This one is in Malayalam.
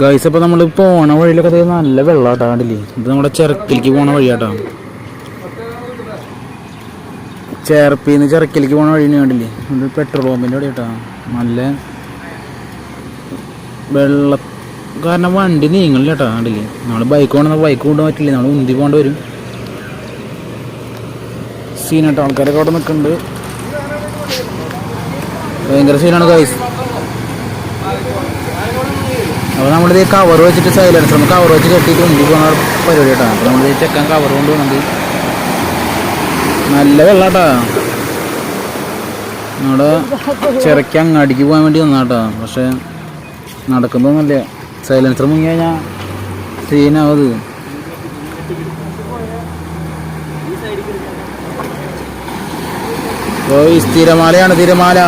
ഗൈസ് അപ്പോൾ നമ്മൾ പോണ വഴിയിലൊക്കെ നല്ല വെള്ളമാട്ടോ കണ്ടില്ലേ. ഇത് നമ്മുടെ ചിറക്കിലേക്ക് പോണ വഴിയാട്ടോ. ചേർപ്പിന്ന് ചിറക്കിലേക്ക് പോണ വഴി കണ്ടില്ലേ. ഇത് പെട്രോൾ പമ്പിൻ്റെ അവിടെ കേട്ടോ. നല്ല വെള്ളം കാരണം വണ്ടി നീങ്ങളില്ല കേട്ടോ കണ്ടില്ലേ. നമ്മൾ ബൈക്ക് കൊണ്ടുവന്നാൽ ബൈക്ക് കൊണ്ടുപോകാൻ പറ്റില്ല, നമ്മൾ ഉന്തി പോകേണ്ടി വരും. സീനാട്ടോ. ആൾക്കാരൊക്കെ അവിടെ നിൽക്കുന്നുണ്ട്. ഭയങ്കര സീനാണ് ഗൈസ്. അപ്പോൾ നമ്മളിത് കവർ വെച്ചിട്ട് സൈലൻസർ നമ്മൾ കവർ വെച്ച് കെട്ടിയിട്ട് ഉന്തി പോകുന്ന പരിപാടി കേട്ടോ. അപ്പോൾ നമ്മളിത് ചെക്കാൻ കവർ കൊണ്ട് പോകുന്നുണ്ട്. നല്ല വെള്ളം കേട്ടോ. നമ്മുടെ ചിറക്കി അങ്ങാടിക്ക് പോകാൻ വേണ്ടി വന്നാട്ടോ. പക്ഷേ നടക്കുന്നതൊന്നുമില്ല. സൈലൻസർ മുങ്ങി കഴിഞ്ഞാൽ സീനാവത്. തിരമാലയാണ് തിരമാല.